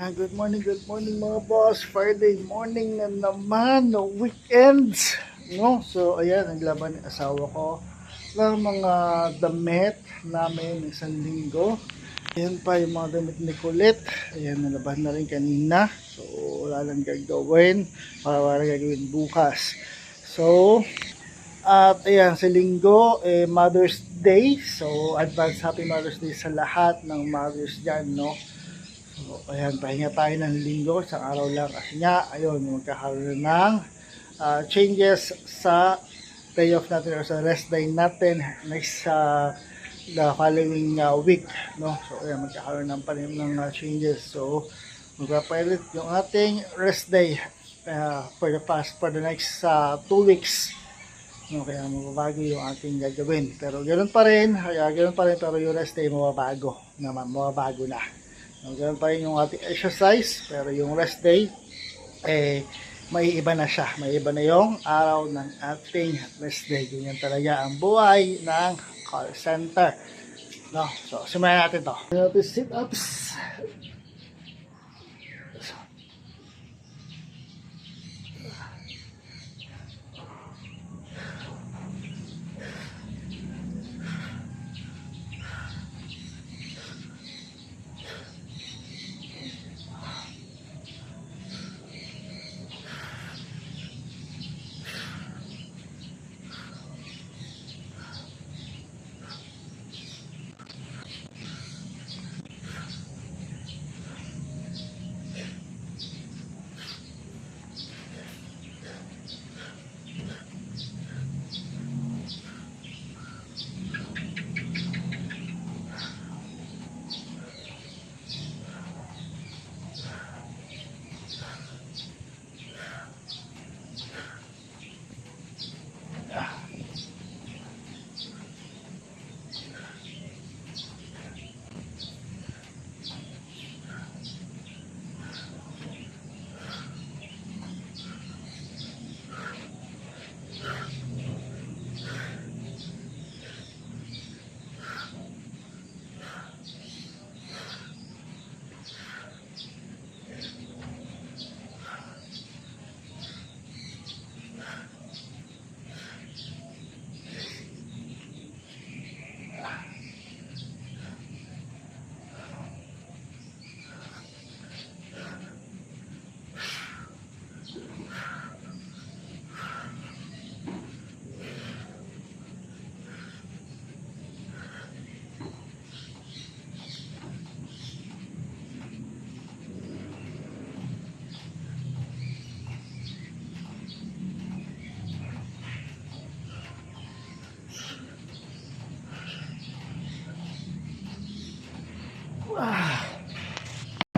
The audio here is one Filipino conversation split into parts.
Good morning mga boss. Friday morning na naman, no weekends. No? So, ayan, naglaban ng asawa ko ng mga damit namin isang linggo. Ayan pa yung mga damit ni Kulit. Ayan, nalaban na rin kanina. So, wala lang gagawin. Wala gagawin bukas. So, at ayan, sa linggo, Mother's Day. So, advance Happy Mother's Day sa lahat ng mothers dyan, no? So, ayan, pahinga tayo ng linggo, isang araw lang. Kasi nga, ayun, magkakaroon ng changes sa payoff natin or sa rest day natin next the following week. No? So, ayan, magkakaroon ng panim ng changes. So, magpapalit yung ating rest day for the next 2 weeks. No, kaya mababago yung ating gagawin. Pero ganoon pa rin, pero yung rest day mababago naman, mababago na. No, ganoon pa rin yung ating exercise, pero yung rest day, may iba na siya. May iba na yung araw ng ating rest day. Ganyan talaga ang buhay ng call center. No? So, simulan natin to. Sit-ups.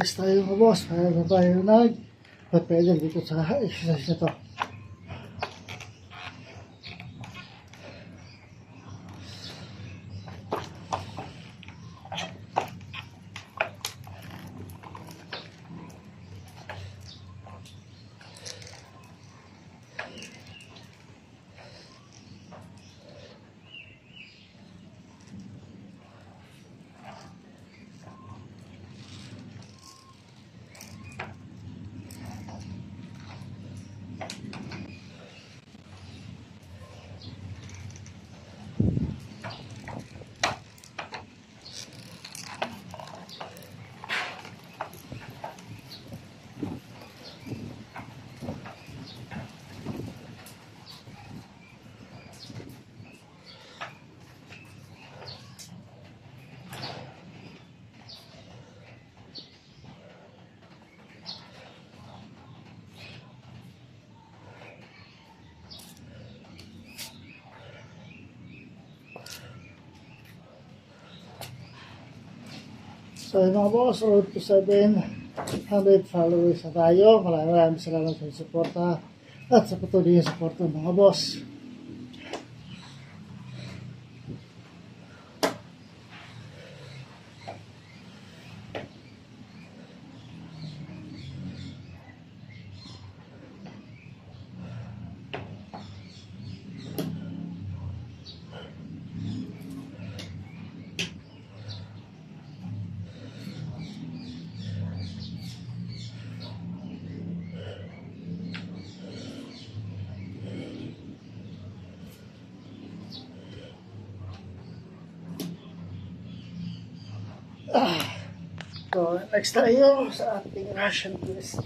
Next tayo mga boss, kaya na tayo nag-pedal dito sa exercise na to. So mga boss, road to 700 followers na tayo. Maraming salamat sa suporta at sa patuloy na suporta mga boss. So, next tayo sa ating Russian twist.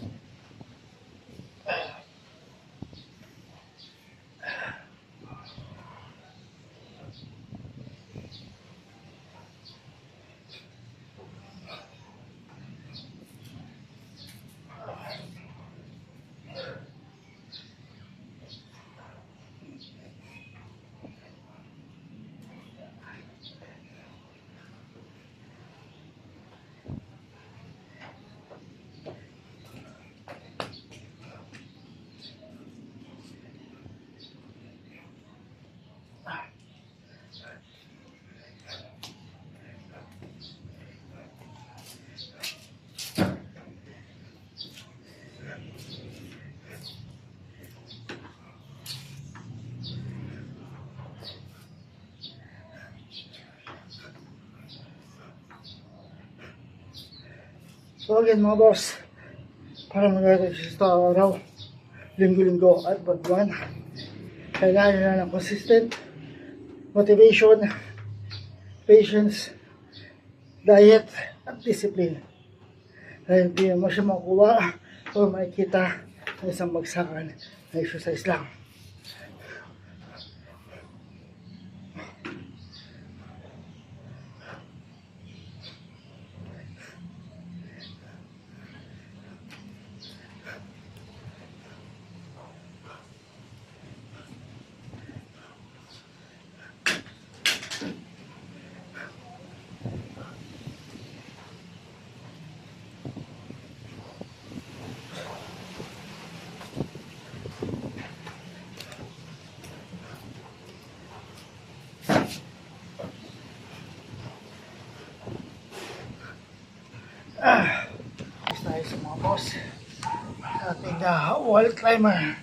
So again mga boss, para mag-resist sa araw, linggo-linggo at buwan, kailangan nyo ng consistent motivation, patience, diet, at discipline. Dahil hindi mo siya makuha o makikita sa isang bagsakan na exercise lang. Next tayo sa mga boss, ating wall climber.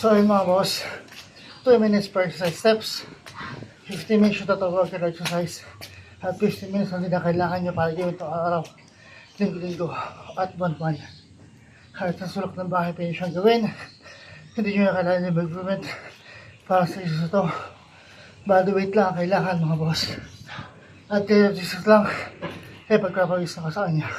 So yun mga boss, 2 minutes per exercise steps, 50 minutes yung total workout exercise, at 50 minutes ang hindi na kailangan nyo para gawin itong araw, linggo-linggo at buwan-buwan. Kahit sa sulok ng bahay pwede siyang gawin, hindi nyo na kailangan yung improvement para sa isa ito. Body weight lang kailangan mga boss. At kaya Jesus lang, kaya pagkapagis na ka sa kanya.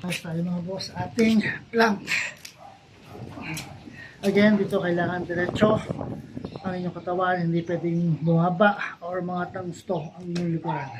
Next tayo mga boss, ating plank. Again, dito kailangan diretso ang inyong katawan, hindi pwedeng bumaba or mga tangsto ang inyong likuran.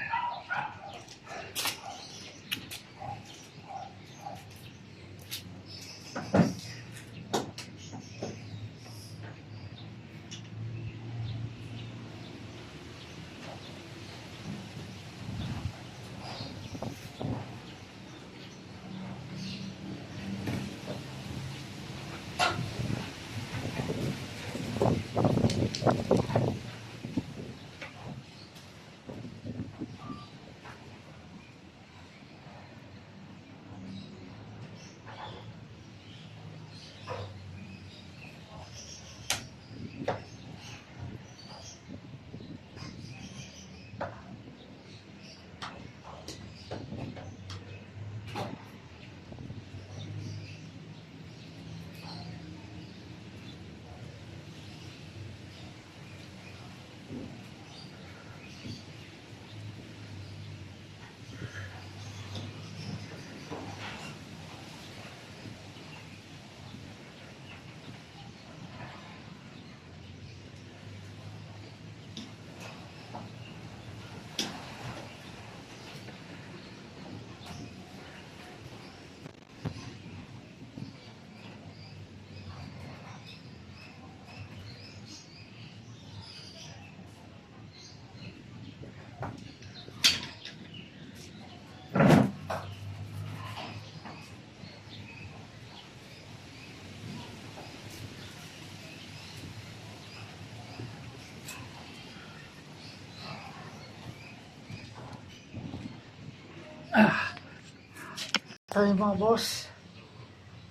tayo mga boss.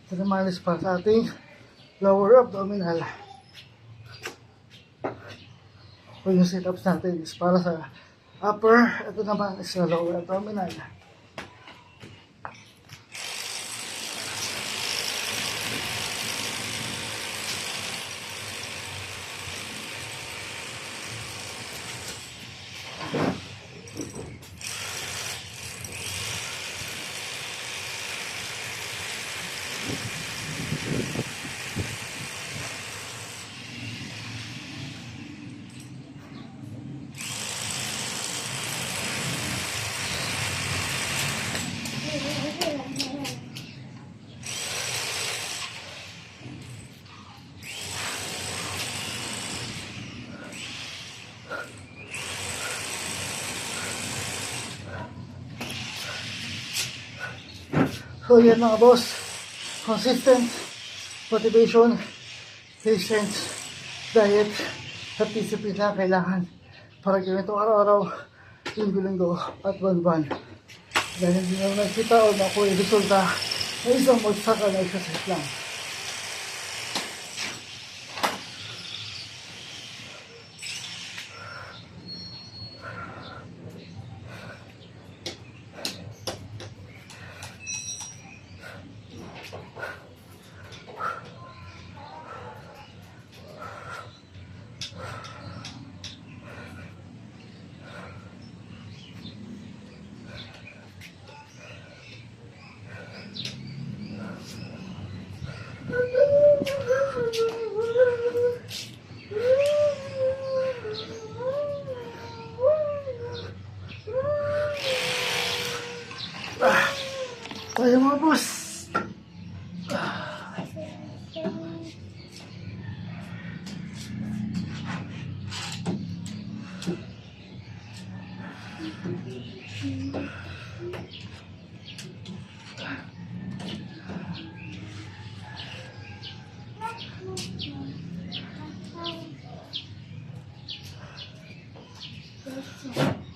Ito naman is para sa ating lower abdominal. O yung sit-ups natin is para sa upper. Ito naman is sa lower abdominal. So yan mga boss, consistent motivation, patience, diet, at discipline na kailangan para gawin ito araw-araw, linggo-linggo at buwan-buwan. Dahil hindi naman nakita o nakuha yung resulta na isang magsaka na exercise lang. Tayo mga boss.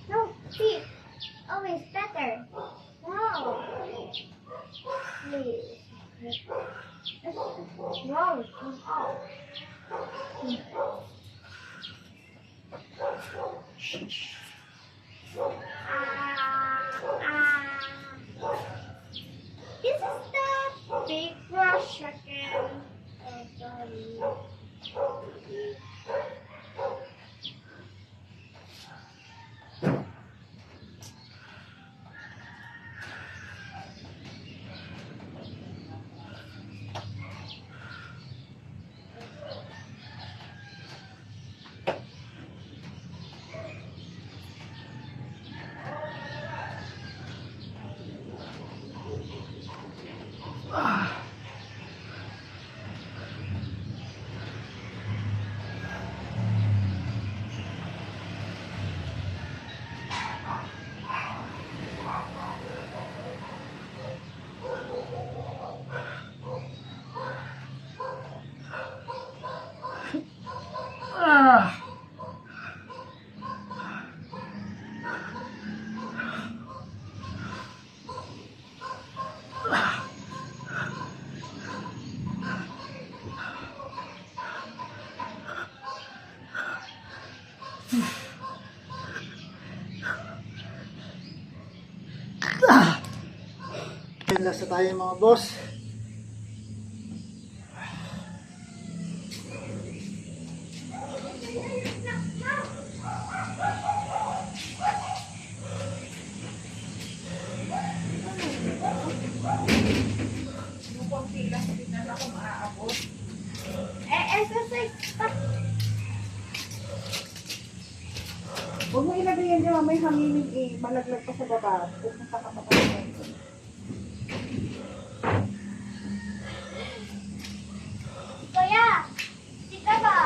No, see, always better. No. Please. No, come on. This is the big brush again. Oh, sorry. Last na tayo mga boss. Exercise. Huwag mo ilagay yan dyan, may hanginin malaglag pa sa baba. Pupunta ka pa tayo. Kuya, sika ba?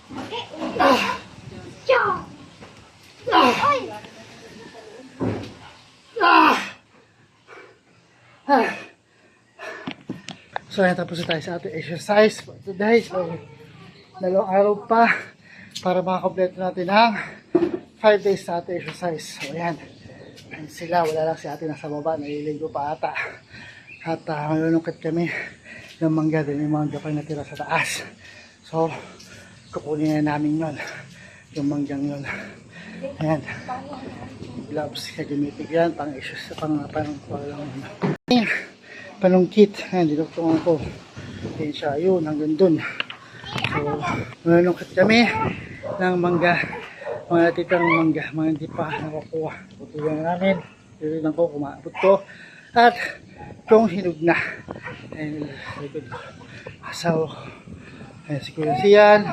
Okay, Ciao! Oy! So, ayan, tapos na tayo sa ating exercise for today. So, 2 araw pa para makakompleto natin ang 5 days na ating exercise. So, ayan. Ayan sila, wala lang si ate nasa baba, naliligo pa ata. At malulungkot kami ng mangga, din yung mangga pa natira sa taas. So, kukunin na namin yun. Yung manggang yun. Ayan. Gloves, kagamitig yan, pang issues, panungkit. Ayan, dinuktungan ko. Ayan siya, yun, hanggang dun. So, malulungkot kami ng mangga. Mga natitang mangga, mga hindi pa nakukuha. Putulan namin, tinitignan ko, kumabot ko. At kung hinog na. Ayan, likod ko. So, ayan, si Kuya Sian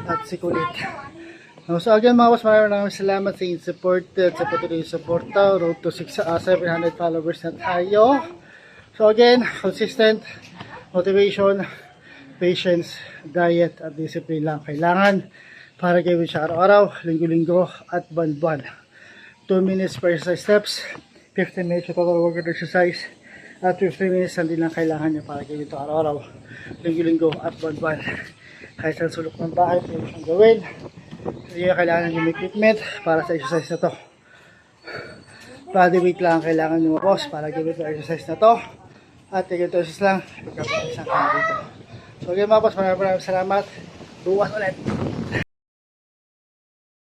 at si Kulit. So again mga boss, maraming salamat sa inyong support at sa patuloy suporta. Road to 700 followers na tayo. So again, consistent motivation, patience, diet at discipline lang kailangan para gawin siya araw-araw, linggo-linggo at buwan-buwan. 2 minutes per exercise steps, 15 minutes sa total workout exercise, at 15 minutes lang din lang kailangan niya para gawin ito araw-araw, linggo-linggo at buwan-buwan. Kahit sa sulok ng bahay, pwede siyang gawin. Hindi na kailangan ng equipment para sa exercise na to. Body weight lang kailangan nyo boss para gawin ito exercise na to. At ganito exercise lang, pagkakas lang kami dito. So again mga boss, maraming salamat. Bukas ulit.